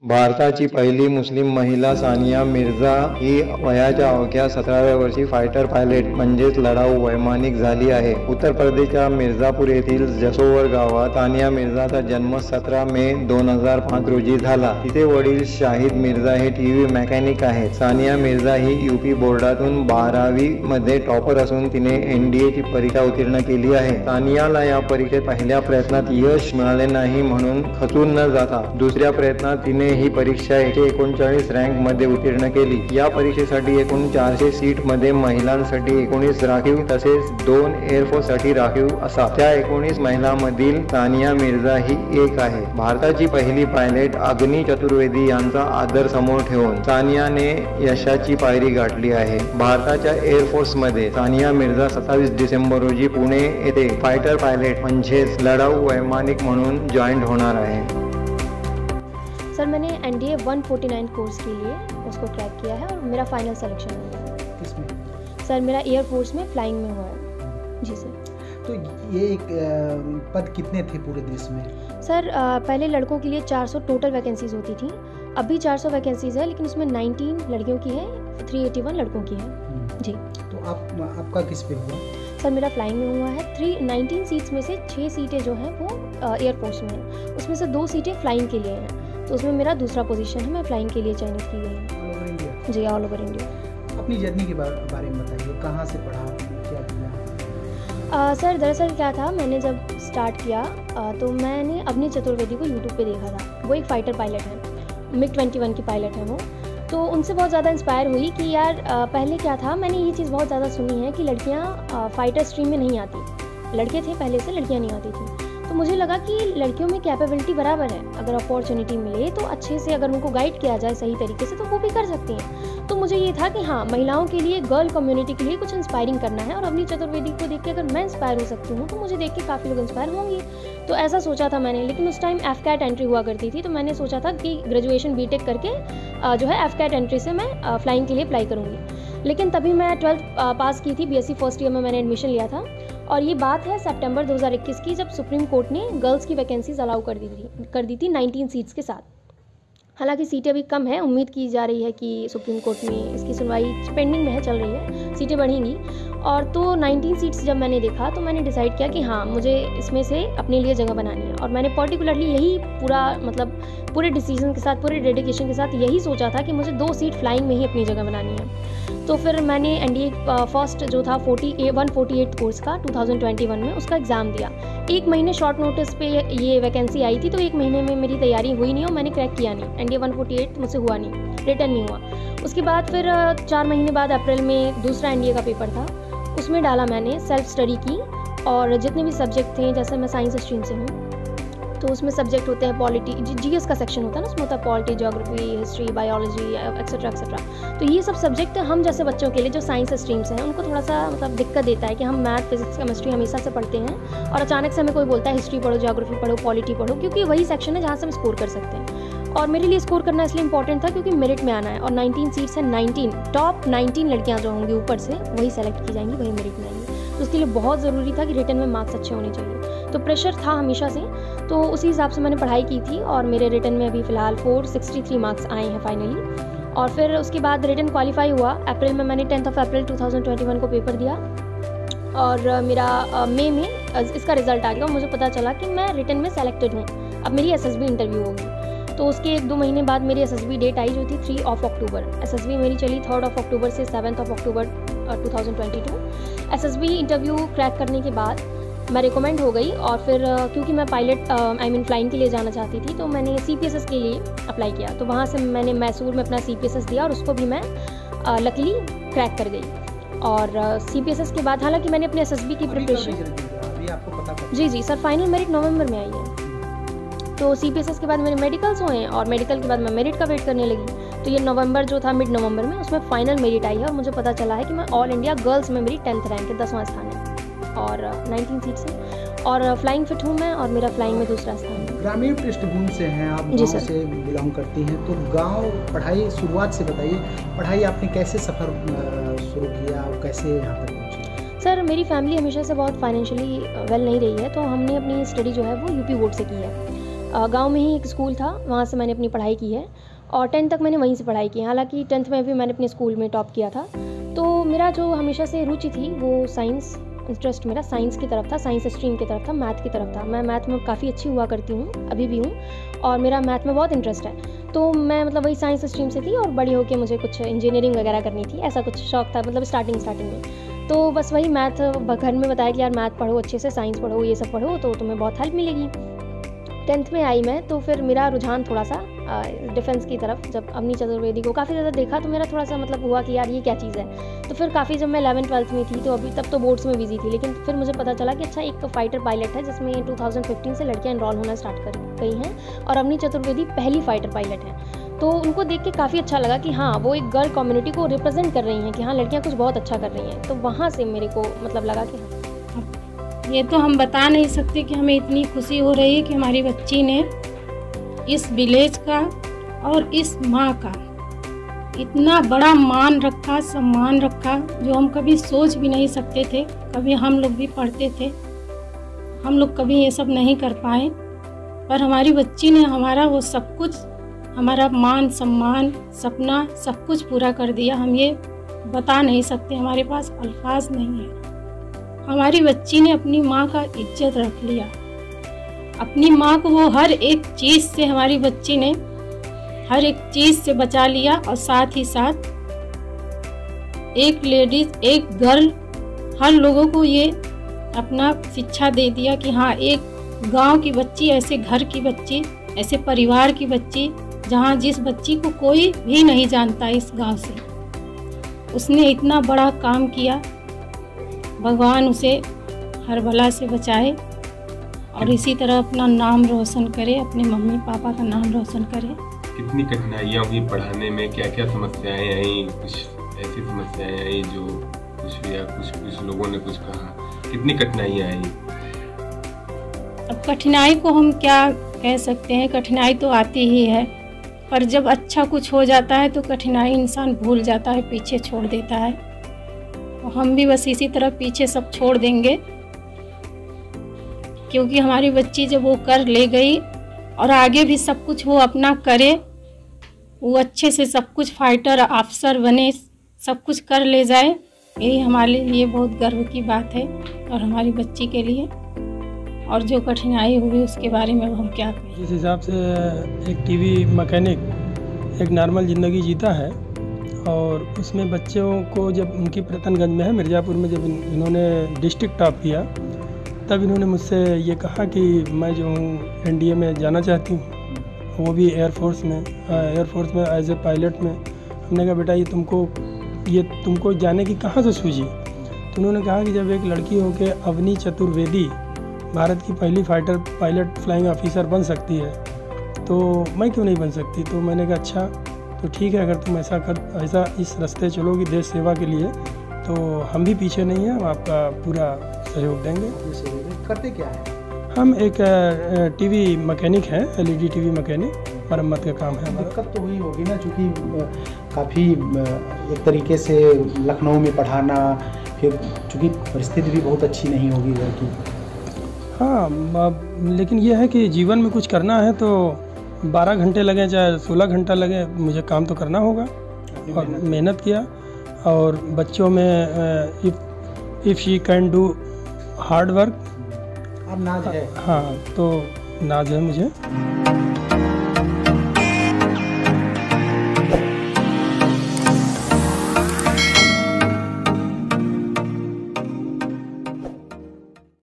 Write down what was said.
भारताची पहिली मुस्लिम महिला सानिया मिर्झा ही वयाच्या अवघ्या 17व्या वर्षी फायटर पायलट म्हणजेच लढाऊ वैमानिक झाली आहे. उत्तर प्रदेशच्या मिर्झापूर येथील जसोवर गावात सानिया मिर्झाचा जन्म 17 मे 2005 रोजी झाला. तिचे वडील शाहिद मिर्झा हे टीव्ही मेकॅनिक आहेत. सानिया मिर्झा ही यूपी बोर्डातून 12वी मध्ये टॉपर असून तिने NDA ची परीक्षा उत्तीर्ण केली आहे. सानियाला या परीक्षेत पहिल्या प्रयत्नात यश मिळाले नाही म्हणून खचून न जाता दुसऱ्या प्रयत्नात तिने ही परीक्षा 139 रँक मध्ये उत्तीर्ण केली. या परीक्षेसाठी एकूण 400 सीट मध्ये महिलांसाठी 19 राखीव तसेच 2 एअरफोर्स साठी राखीव असा. त्या 19 महिलांमधील सानिया मिर्झा ही एक आहे. भारताची पहिली पायलट अग्नी चतुर्वेदी यांचा आदर समोर ठेवून सानियाने यशाची पायरी गाठली आहे. भारताच्या एअरफोर्स मध्ये सानिया मिर्झा 27 डिसेंबर रोजी पुणे येथे फायटर पायलट म्हणजेच लढाऊ वैमानिक म्हणून जॉईन होणार आहे. सर मैंने NDA 149 कोर्स के लिए उसको क्रैक किया है और मेरा फाइनल सिलेक्शन हुआ है. किसमें? सर मेरा एयरफोर्स में फ्लाइंग में हुआ है. जी सर. तो ये एक पद कितने थे पूरे देश में? सर पहले लड़कों के लिए 400 टोटल वैकेंसीज होती थी. अभी 400 वैकेंसीज है लेकिन उसमें 19 लड़कियों की है, 381 लड़कों की है. जी. तो आपका किस पे हुआ? सर मेरा फ्लाइंग में हुआ है. 19 सीट्स में से 6 सीटें जो हैं वो एयरफोर्स में हैं. उसमें से 2 सीटें फ्लाइंग के लिए हैं. तो उसमें मेरा दूसरा पोजीशन है. मैं फ्लाइंग के लिए चयनित की गई हूँ. All over India? जी ऑल ओवर इंडिया. अपनी जर्नी के बारे में बताइए, कहाँ से पढ़ा, क्या किया? सर दरअसल क्या था, मैंने जब स्टार्ट किया तो मैंने अग्नि चतुर्वेदी को यूट्यूब पे देखा था. वो एक फाइटर पायलट है, MiG-21 की पायलट है वो. तो उनसे बहुत ज़्यादा इंस्पायर हुई कि यार पहले क्या था, मैंने ये चीज़ बहुत ज़्यादा सुनी है कि लड़कियाँ फाइटर स्ट्रीम में नहीं आती. लड़के थे पहले से, लड़कियाँ नहीं आती थी. तो मुझे लगा कि लड़कियों में कैपेबिलिटी बराबर है. अगर अपॉर्चुनिटी मिले तो अच्छे से अगर उनको गाइड किया जाए सही तरीके से तो वो भी कर सकती हैं. तो मुझे ये था कि हाँ, महिलाओं के लिए, गर्ल कम्युनिटी के लिए कुछ इंस्पायरिंग करना है और अग्नि चतुर्वेदी को देख के अगर मैं इंस्पायर हो सकती हूँ तो मुझे देख के काफ़ी लोग इंस्पायर होंगे. तो ऐसा सोचा था मैंने. लेकिन उस टाइम FCAT एंट्री हुआ करती थी तो मैंने सोचा था कि ग्रेजुएशन BTech करके जो है FCAT एंट्री से मैं फ्लाइंग के लिए अप्लाई करूँगी. लेकिन तभी मैं 12th पास की थी. BSc फर्स्ट ईयर में मैंने एडमिशन लिया था. और ये बात है सितंबर 2021 की, जब सुप्रीम कोर्ट ने गर्ल्स की वैकेंसीज अलाउ कर दी थी 19 सीट्स के साथ. हालांकि सीटें अभी कम है. उम्मीद की जा रही है कि सुप्रीम कोर्ट में इसकी सुनवाई पेंडिंग में है, चल रही है, सीटें बढ़ेंगी. और तो 19 सीट्स जब मैंने देखा तो मैंने डिसाइड किया कि हाँ, मुझे इसमें से अपने लिए जगह बनानी है. और मैंने पर्टिकुलरली यही पूरे डिसीजन के साथ, पूरे डेडिकेशन के साथ यही सोचा था कि मुझे 2 सीट फ्लाइंग में ही अपनी जगह बनानी है. तो फिर मैंने NDA फर्स्ट जो था 148 कोर्स का 2021 में उसका एग्ज़ाम दिया. 1 महीने शॉर्ट नोटिस पे ये वैकेंसी आई थी तो 1 महीने में मेरी तैयारी हुई नहीं और मैंने क्रैक किया नहीं. NDA 148 मुझसे हुआ नहीं, रिटर्न नहीं हुआ. उसके बाद फिर 4 महीने बाद अप्रैल में दूसरा NDA का पेपर था. उसमें डाला मैंने, सेल्फ स्टडी की. और जितने भी सब्जेक्ट थे, जैसे मैं साइंस स्ट्रीम से हूँ तो उसमें सब्जेक्ट होते हैं पॉलिटी, GS का सेक्शन होता है ना, उसमें होता है polity, geography, history, biology etcetera etcetera. तो ये सब सब्जेक्ट हम जैसे बच्चों के लिए जो साइंस स्ट्रीम्स हैं उनको थोड़ा सा दिक्कत देता है कि हम मैथ, फिजिक्स, केमिस्ट्री हमेशा से पढ़ते हैं और अचानक से हमें कोई बोलता है हिस्ट्री पढ़ो, ज्योग्राफी पढ़ो, पॉलिटी पढ़ो, क्योंकि वही सेक्शन है जहाँ से हम स्कोर कर सकते हैं. और मेरे लिए स्कोर करना इसलिए इंपॉर्टेंट था क्योंकि मेरिट में आना है. और 19 सीट्स हैं, 19 टॉप 19 लड़कियाँ जो होंगी ऊपर से वही सेलेक्ट की जाएंगी, वही मेरिट में आएंगी. तो उसके लिए बहुत ज़रूरी था कि रिटर्न में मार्क्स अच्छे होने चाहिए. तो प्रेशर था हमेशा से. तो उसी हिसाब से मैंने पढ़ाई की थी और मेरे रिटर्न में अभी फ़िलहाल 463 मार्क्स आए हैं फाइनली. और फिर उसके बाद रिटर्न क्वालिफाई हुआ. अप्रैल में मैंने 10 अप्रैल 2021 को पेपर दिया और मेरा मई में इसका रिज़ल्ट आ गया और मुझे पता चला कि मैं रिटर्न में सेलेक्टेड हूँ. अब मेरी SSB इंटरव्यू होगी. तो उसके 1-2 महीने बाद मेरी SSB डेट आई जो थी 3 अक्टूबर. SSB मेरी चली 3 अक्टूबर से 7 अक्टूबर 2022. SSB इंटरव्यू क्रैक करने के बाद मैं रिकमेंड हो गई और फिर क्योंकि मैं पायलट फ्लाइंग के लिए जाना चाहती थी तो मैंने CPSS के लिए अप्लाई किया. तो वहाँ से मैंने मैसूर में अपना CPSS दिया और उसको भी मैं लकीली क्रैक कर गई. और CPSS के बाद हालांकि मैंने अपने SSB की प्रिपरेशन जी सर, फाइनल मेरिट नवंबर में आई है. तो CPSS के बाद मेरे मेडिकल्स हुए और मेडिकल के बाद मैं मेरिट का वेट करने लगी. तो ये नवंबर जो था, मिड नवंबर में, उसमें फाइनल मेरिट आई है और मुझे पता चला है कि मैं ऑल इंडिया गर्ल्स में मेरी 10th रैंक है, 10वां स्थान है और 19 सीट्स हैं. और फ्लाइंग फिट हूँ मैं और मेरा फ्लाइंग में दूसरा स्थान है. ग्रामीण पृष्ठभूमि से हैं आप, गाँव से बिलोंग करती हैं, तो गाँव पढ़ाई शुरुआत से बताइए. पढ़ाई आपने कैसे सफ़र शुरू किया और कैसे यहाँ तक पहुँची? सर मेरी फैमिली हमेशा से बहुत फाइनेंशियली वेल नहीं रही है तो हमने अपनी स्टडी जो है वो UP बोर्ड से की है. गांव में ही एक स्कूल था, वहाँ से मैंने अपनी पढ़ाई की है और 10th तक मैंने वहीं से पढ़ाई की। हालांकि 10th में भी मैंने अपने स्कूल में टॉप किया था। तो मेरा जो हमेशा से रुचि थी वो साइंस, इंटरेस्ट मेरा साइंस की तरफ था, साइंस स्ट्रीम की तरफ था, मैथ की तरफ था। मैं मैथ में काफ़ी अच्छी हुआ करती हूँ, अभी भी हूँ, और मेरा मैथ में बहुत इंटरेस्ट है। तो मैं मतलब वही साइंस स्ट्रीम से थी और बड़ी होकर मुझे कुछ इंजीनियरिंग वगैरह करनी थी, ऐसा कुछ शौक था मतलब स्टार्टिंग में। तो बस वही मैथ घर में बताया कि यार मैथ पढ़ो अच्छे से, साइंस पढ़ो, ये सब पढ़ो तो तुम्हें बहुत हेल्प मिलेगी। 10th में आई मैं, तो फिर मेरा रुझान थोड़ा सा डिफेंस की तरफ, जब अवनी चतुर्वेदी को काफ़ी ज़्यादा देखा तो मेरा थोड़ा सा मतलब हुआ कि यार ये क्या चीज़ है। तो फिर काफ़ी जब मैं 11th-12th में थी तो अभी तब तो बोर्ड्स में बिजी थी, लेकिन फिर मुझे पता चला कि अच्छा एक फाइटर पायलट है जिसमें 2015 से लड़कियां इनरोल होना स्टार्ट कर गई हैं और अवनी चतुर्वेदी पहली फाइटर पायलट है। तो उनको देख के काफ़ी अच्छा लगा कि हाँ वो एक गर्ल कम्युनिटी को रिप्रेजेंट कर रही हैं, कि हाँ लड़कियाँ कुछ बहुत अच्छा कर रही हैं। तो वहाँ से मेरे को मतलब लगा कि हाँ, ये तो हम बता नहीं सकते कि हमें इतनी खुशी हो रही है कि हमारी बच्ची ने इस विलेज का और इस माँ का इतना बड़ा मान रखा, सम्मान रखा, जो हम कभी सोच भी नहीं सकते थे। कभी हम लोग भी पढ़ते थे, हम लोग कभी ये सब नहीं कर पाए, पर हमारी बच्ची ने हमारा वो सब कुछ, हमारा मान सम्मान, सपना सब कुछ पूरा कर दिया। हम ये बता नहीं सकते, हमारे पास अल्फाज नहीं है। हमारी बच्ची ने अपनी माँ का इज्जत रख लिया, अपनी माँ को वो हर एक चीज़ से, हमारी बच्ची ने हर एक चीज़ से बचा लिया। और साथ ही साथ एक लेडीज़, एक गर्ल, हर लोगों को ये अपना शिक्षा दे दिया कि हाँ एक गांव की बच्ची, ऐसे घर की बच्ची, ऐसे परिवार की बच्ची, जहाँ जिस बच्ची को कोई भी नहीं जानता इस गांव से, उसने इतना बड़ा काम किया। भगवान उसे हर बला से बचाए और इसी तरह अपना नाम रोशन करे, अपने मम्मी पापा का नाम रोशन करे। कितनी कठिनाइयाँ हुई पढ़ाने में, क्या क्या समस्याएं आई? कुछ ऐसी समस्याएं आई जो कुछ लोगों ने कुछ कहा, कितनी कठिनाइयाँ आई? अब कठिनाई को हम क्या कह सकते हैं, कठिनाई तो आती ही है, पर जब अच्छा कुछ हो जाता है तो कठिनाई इंसान भूल जाता है, पीछे छोड़ देता है। और हम भी बस इसी तरह पीछे सब छोड़ देंगे, क्योंकि हमारी बच्ची जब वो कर ले गई और आगे भी सब कुछ वो अपना करे, वो अच्छे से सब कुछ फाइटर अफसर बने, सब कुछ कर ले जाए, यही हमारे लिए बहुत गर्व की बात है और हमारी बच्ची के लिए। और जो कठिनाई हुई उसके बारे में हम क्या कहें। जिस हिसाब से एक टीवी मैकेनिक एक नॉर्मल ज़िंदगी जीता है, और उसमें बच्चों को जब उनकी प्रतनगंज में है मिर्ज़ापुर में, जब इन्होंने डिस्ट्रिक्ट टॉप किया, तब इन्होंने मुझसे ये कहा कि मैं जो हूँ एनडीए में जाना चाहती हूँ, वो भी एयरफोर्स में एज ए पायलट में। हमने कहा बेटा ये तुमको जाने की कहाँ से सूझी? तो उन्होंने कहा कि जब एक लड़की हो के अवनी चतुर्वेदी भारत की पहली फाइटर पायलट फ्लाइंग ऑफिसर बन सकती है, तो मैं क्यों नहीं बन सकती? तो मैंने कहा अच्छा तो ठीक है, अगर तुम ऐसा इस रास्ते चलोगी देश सेवा के लिए, तो हम भी पीछे नहीं हैं, हम आपका पूरा सहयोग देंगे। करते क्या है? हम एक टीवी मैकेनिक हैं, एलईडी टीवी मैकेनिक, मरम्मत का काम है हमारा। दिक्कत तो हुई होगी ना, चूँकि काफ़ी एक तरीके से लखनऊ में पढ़ाना, फिर चूँकि परिस्थिति भी बहुत अच्छी नहीं होगी घर की। हाँ, लेकिन ये है कि जीवन में कुछ करना है तो 12 घंटे लगे चाहे 16 घंटा लगे, मुझे काम तो करना होगा। और मेहनत किया, और बच्चों में if she can do hard work, अब नाज है। हाँ, तो नाज है मुझे।